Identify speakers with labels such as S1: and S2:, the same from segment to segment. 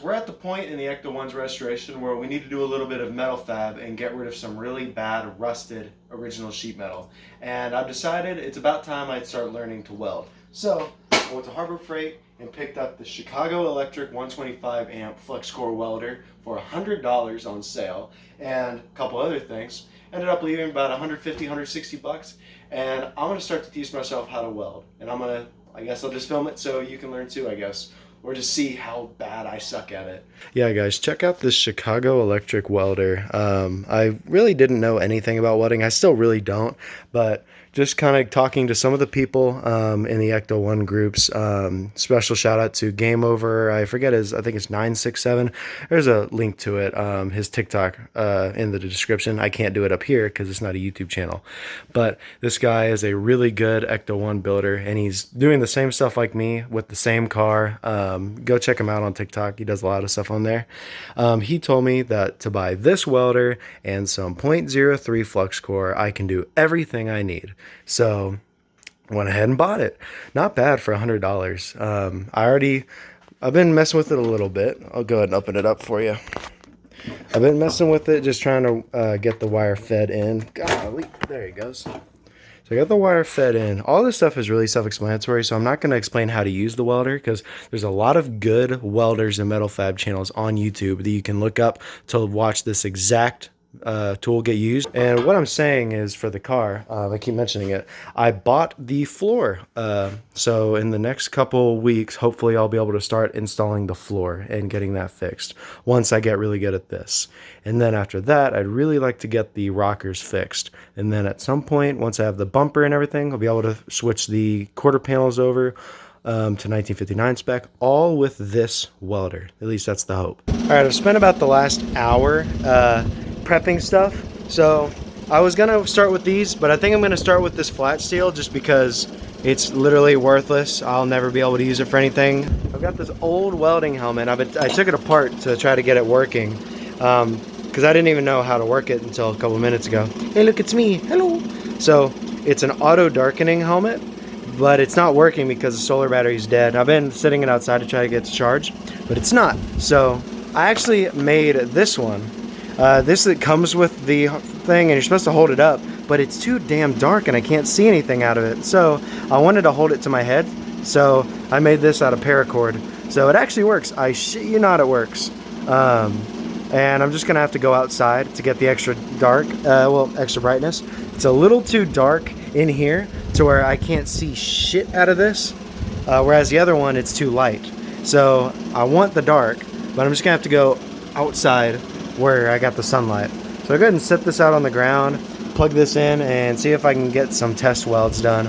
S1: we're at the point in the Ecto-1's restoration where we need to do a little bit of metal fab and get rid of some really bad rusted original sheet metal. And I've decided it's about time I'd start learning to weld. So I went to Harbor Freight and picked up the Chicago Electric 125 amp flex core welder for $100 on sale and a couple other things. Ended up leaving about 150, 160 bucks, and I'm gonna start to teach myself how to weld. And I guess I'll just film it so you can learn too, I guess. Or just see how bad I suck at it. Yeah, guys, check out this Chicago Electric welder. I really didn't know anything about welding. I still really don't, but just kind of talking to some of the people in the Ecto-1 groups. Special shout out to Game Over. I forget I think it's 967. There's a link to it, his TikTok in the description. I can't do it up here because it's not a YouTube channel. But this guy is a really good Ecto-1 builder, and he's doing the same stuff like me with the same car. Go check him out on TikTok. He does a lot of stuff on there. He told me that to buy this welder and some .03 flux core, I can do everything I need. So went ahead and bought it. Not bad for $100. I've been messing with it a little bit. I'll go ahead and open it up for you. I've been messing with it, just trying to get the wire fed in. Golly, there he goes. So I got the wire fed in. All this stuff is really self-explanatory, so I'm not going to explain how to use the welder because there's a lot of good welders and metal fab channels on YouTube that you can look up to watch this exact tool get used. And what I'm saying is, for the car, I keep mentioning it, I bought the floor. So in the next couple weeks, hopefully I'll be able to start installing the floor and getting that fixed once I get really good at this. And then after that, I'd really like to get the rockers fixed. And then at some point, once I have the bumper and everything, I'll be able to switch the quarter panels over to 1959 spec, all with this welder. At least that's the hope. All right, I've spent about the last hour prepping stuff. So I was gonna start with these, but I think I'm gonna start with this flat steel just because it's literally worthless. I'll never be able to use it for anything. I've got this old welding helmet. I took it apart to try to get it working because I didn't even know how to work it until a couple minutes ago. Hey, look, it's me. Hello. So it's an auto darkening helmet, but it's not working because the solar battery's dead. I've been sitting it outside to try to get it to charge, but it's not. So I actually made this one. This that comes with the thing, and you're supposed to hold it up, but it's too damn dark and I can't see anything out of it. So I wanted to hold it to my head, so I made this out of paracord. So it actually works. I shit you not, it works. And I'm just gonna have to go outside to get the extra dark, extra brightness. It's a little too dark in here to where I can't see shit out of this, whereas the other one, it's too light. So I want the dark, but I'm just gonna have to go outside where I got the sunlight. So I'll go ahead and set this out on the ground, plug this in, and see if I can get some test welds done.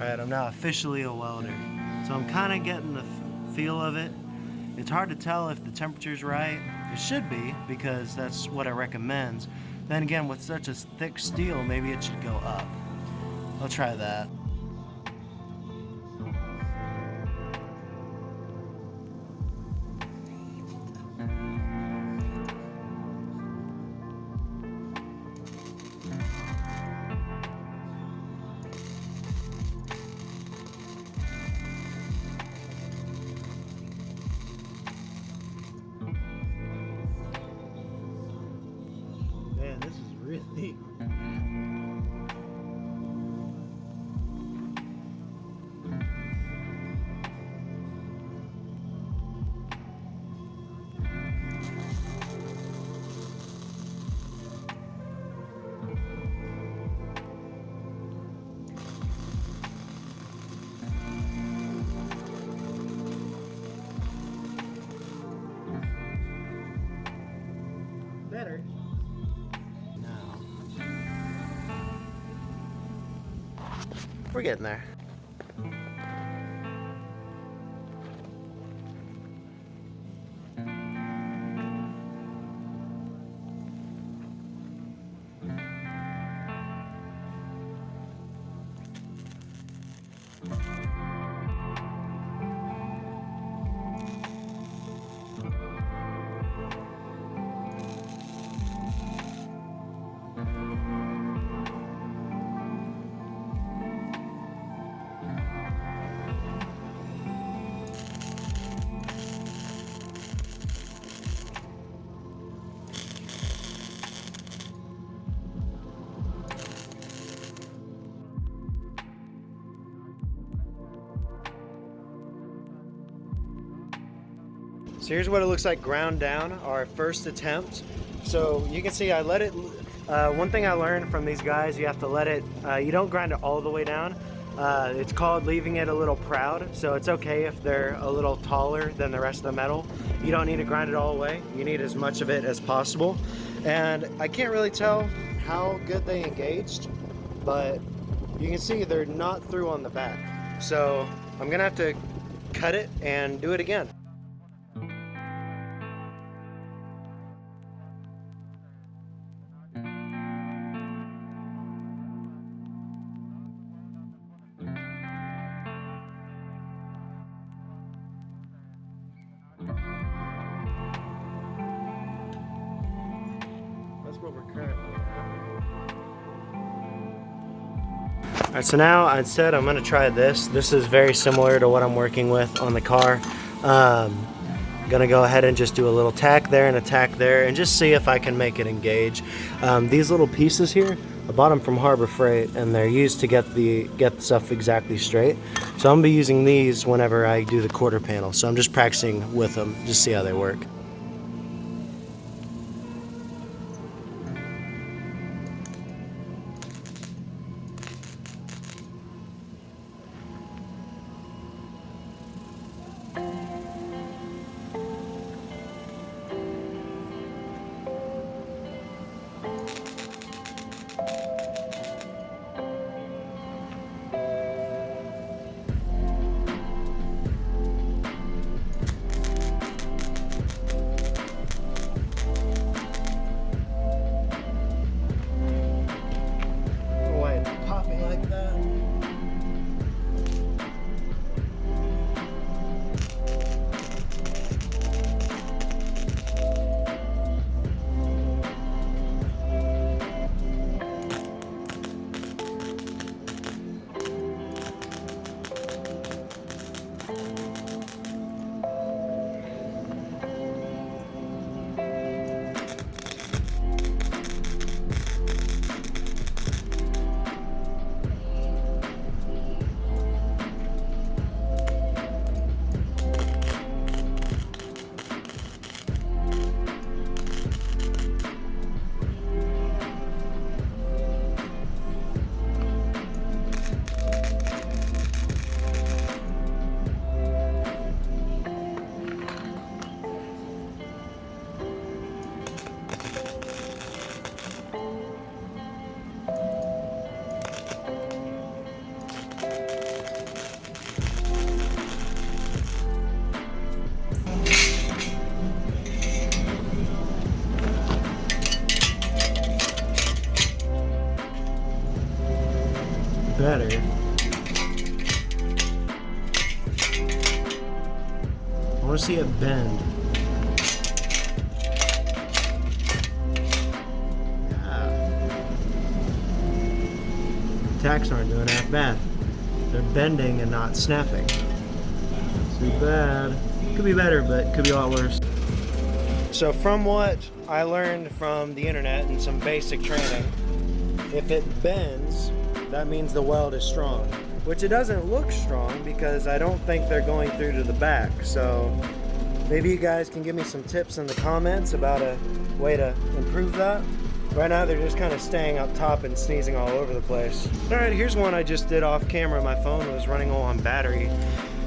S1: Alright, I'm now officially a welder. So I'm kind of getting the feel of it. It's hard to tell if the temperature's right. It should be, because that's what it recommends. Then again, with such a thick steel, maybe it should go up. I'll try that. Man, this is really... We're getting there. So here's what it looks like ground down, our first attempt. So you can see I let it, one thing I learned from these guys, you have to let it, you don't grind it all the way down. It's called leaving it a little proud. So it's okay if they're a little taller than the rest of the metal. You don't need to grind it all the way. You need as much of it as possible. And I can't really tell how good they engaged, but you can see they're not through on the back. So I'm gonna have to cut it and do it again. What we're currently at. All right, so now instead I'm going to try this. This is very similar to what I'm working with on the car. Gonna go ahead and just do a little tack there and a tack there and just see if I can make it engage. These little pieces here, I bought them from Harbor Freight and they're used to get the stuff exactly straight. So I'm gonna be using these whenever I do the quarter panel. So I'm just practicing with them, just see how they work. Better. I want to see it bend. Tacks aren't doing half bad. They're bending and not snapping. Too bad. Could be better, but could be a lot worse. So from what I learned from the internet and some basic training, if it bends, that means the weld is strong, which it doesn't look strong because I don't think they're going through to the back. So maybe you guys can give me some tips in the comments about a way to improve that. Right now they're just kind of staying up top and sneezing all over the place. All right, here's one I just did off camera. My phone was running low on battery.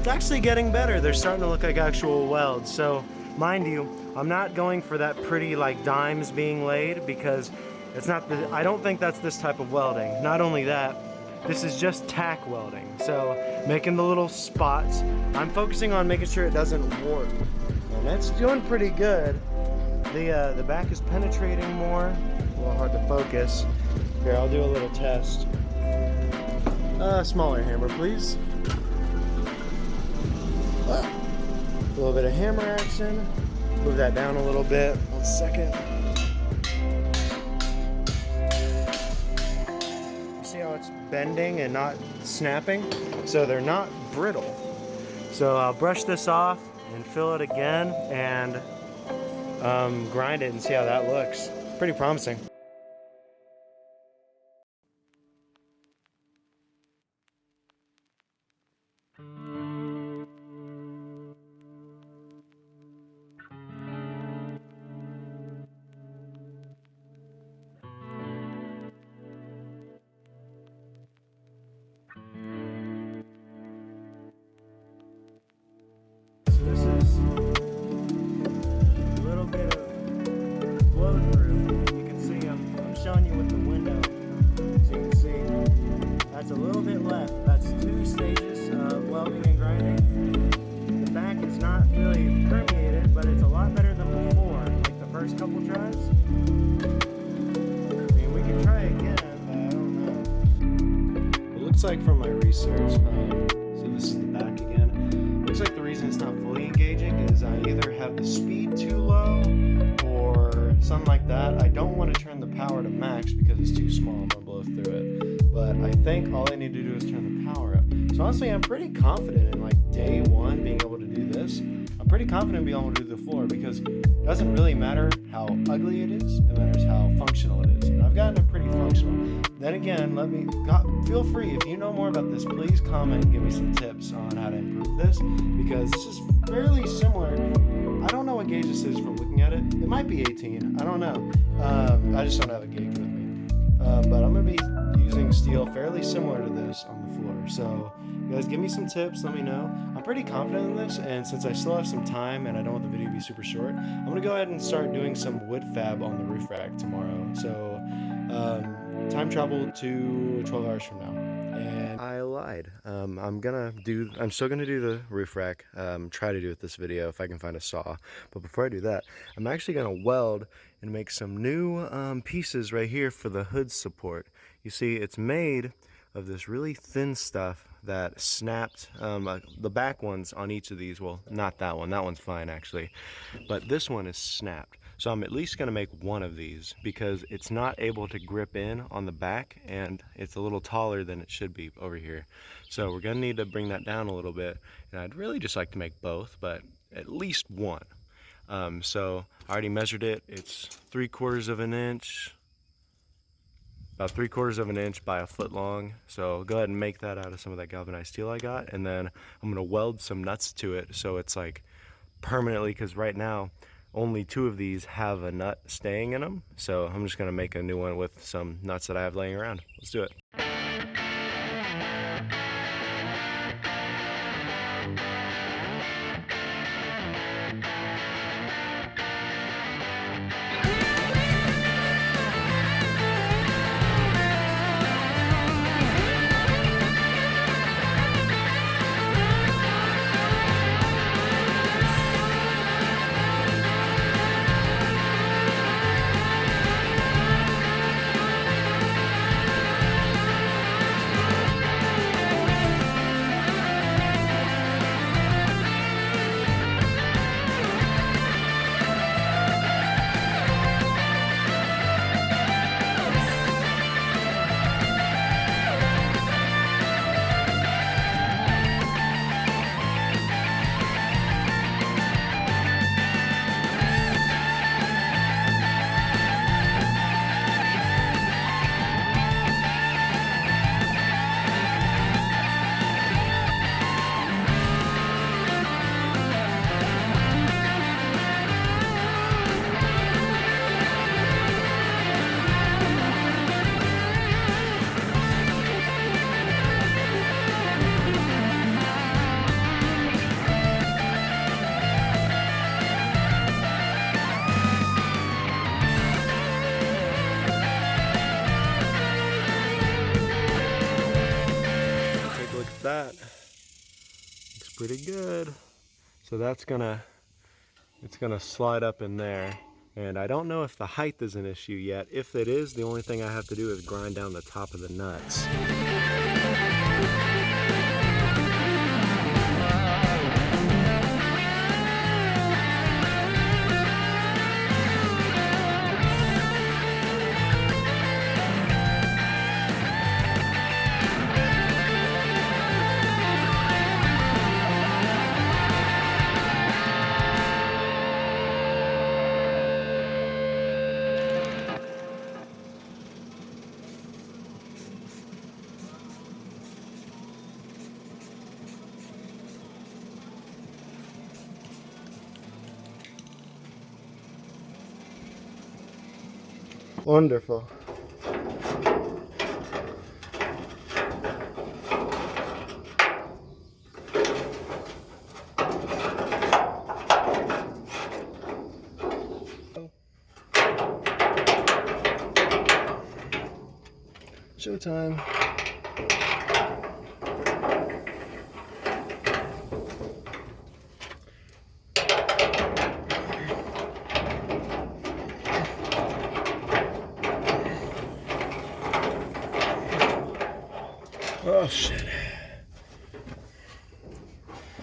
S1: It's actually getting better. They're starting to look like actual welds. So mind you, I'm not going for that pretty like dimes being laid because it's not I don't think that's this type of welding. Not only that, This is just tack welding. So making the little spots. I'm focusing on making sure it doesn't warp. And it's doing pretty good. The back is penetrating more. A little hard to focus. Here, I'll do a little test. Smaller hammer, please. A little bit of hammer action. Move that down a little bit. 1 second. You see how it's bending and not snapping? So they're not brittle. So I'll brush this off and fill it again and grind it and see how that looks. Pretty promising. Showing you with the window, so you can see that's a little bit left. That's 2 stages of welding and grinding. The back is not really permeated, but it's a lot better than before, like the first couple tries. I mean, we can try again, but I don't know. It looks like from my research, so this is the back again. Looks like the reason it's not fully engaging is I either have the speed too low or something like that. I don't want to turn the power to max because it's too small. I'm gonna blow through it. But I think all I need to do is turn the power up. So honestly, I'm pretty confident in like day 1 being able to do this. I'm pretty confident being able to do the floor because it doesn't really matter how ugly it is. It matters how functional it is. And I've gotten it pretty functional. Then again, feel free, if you know more about this, please comment and give me some tips on how to improve this because this is fairly similar. I don't know what gauge this is from looking at it. It might be 18. I don't know. I just don't have a gauge with me. But I'm going to be using steel fairly similar to this on the floor. So you guys give me some tips. Let me know. I'm pretty confident in this. And since I still have some time and I don't want the video to be super short, I'm going to go ahead and start doing some wood fab on the roof rack tomorrow. So time travel to 12 hours from now. And I lied. I'm still gonna do the roof rack. Try to do it this video if I can find a saw. But before I do that, I'm actually gonna weld and make some new pieces right here for the hood support. You see, it's made of this really thin stuff that snapped. The back ones on each of these, well, not that one. That one's fine actually, but this one is snapped. So I'm at least going to make one of these because it's not able to grip in on the back and it's a little taller than it should be over here. So we're going to need to bring that down a little bit, and I'd really just like to make both, but at least one. So I already measured it. It's 3/4 of an inch, about 3/4 of an inch by 1 foot long. So go ahead and make that out of some of that galvanized steel I got, and then I'm going to weld some nuts to it so it's like permanently, because right now only 2 of these have a nut staying in them. So I'm just gonna make a new one with some nuts that I have laying around. Let's do it. That looks pretty good. So that's it's gonna slide up in there. And I don't know if the height is an issue yet. If it is, the only thing I have to do is grind down the top of the nuts. Wonderful. Showtime. Oh shit.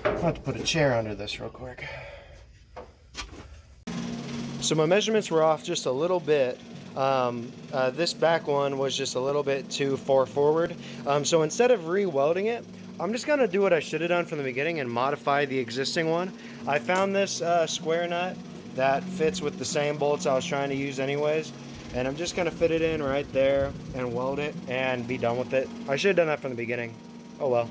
S1: I'll have to put a chair under this real quick. So my measurements were off just a little bit. This back one was just a little bit too far forward. So instead of re-welding it, I'm just gonna do what I should have done from the beginning and modify the existing one. I found this square nut that fits with the same bolts I was trying to use anyways. And I'm just gonna fit it in right there and weld it and be done with it. I should have done that from the beginning. Oh well.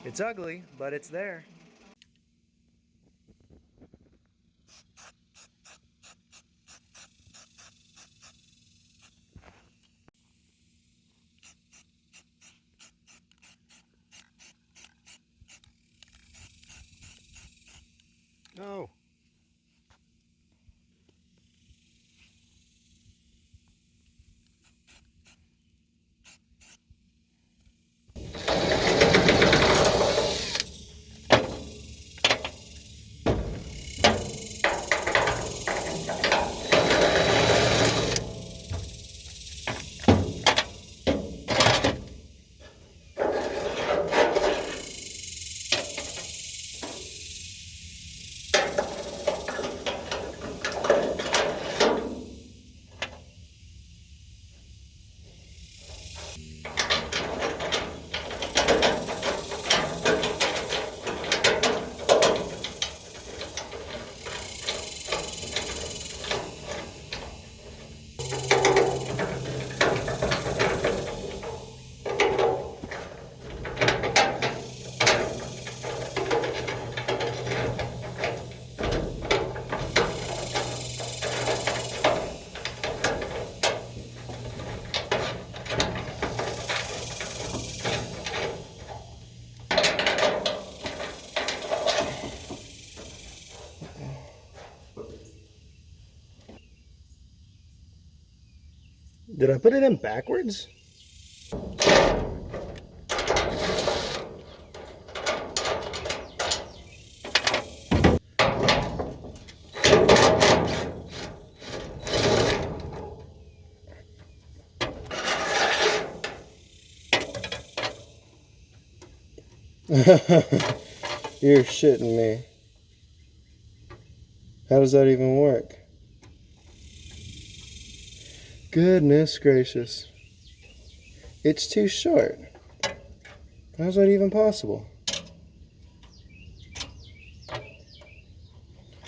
S1: It's ugly, but it's there. No. Did I put it in backwards? You're shitting me. How does that even work? Goodness gracious. It's too short. How's that even possible?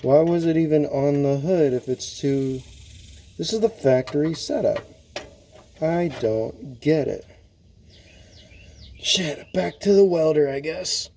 S1: Why was it even on the hood if it's too... This is the factory setup. I don't get it. Shit, back to the welder, I guess.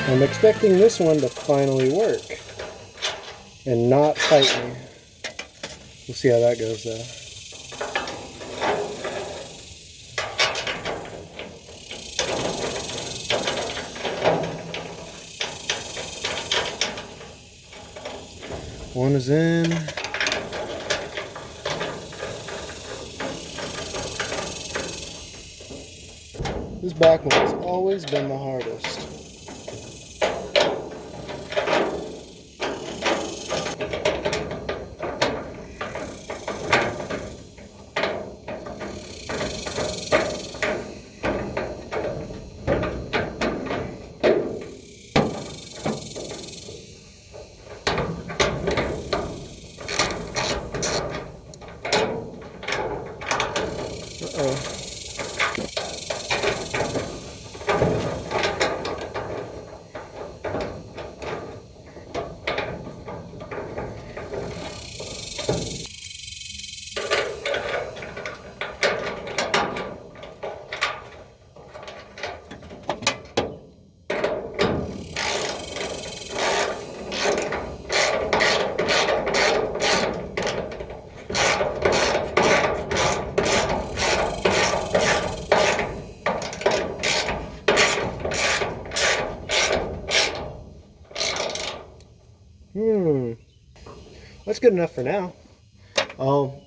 S1: I'm expecting this one to finally work and not fight me. We'll see how that goes though. One is in. This back one has always been the hardest. Uh-oh. That's good enough for now. I'll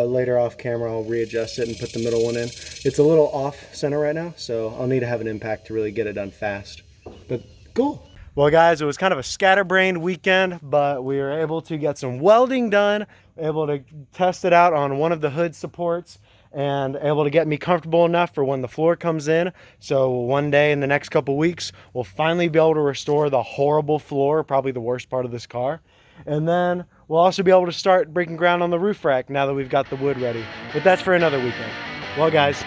S1: later off camera I'll readjust it and put the middle one in. It's a little off center right now, so I'll need to have an impact to really get it done fast. But cool. Well guys, it was kind of a scatterbrained weekend, but we were able to get some welding done, able to test it out on one of the hood supports, and able to get me comfortable enough for when the floor comes in. So one day in the next couple weeks, we'll finally be able to restore the horrible floor, probably the worst part of this car. And then we'll also be able to start breaking ground on the roof rack now that we've got the wood ready. But that's for another weekend. Well guys,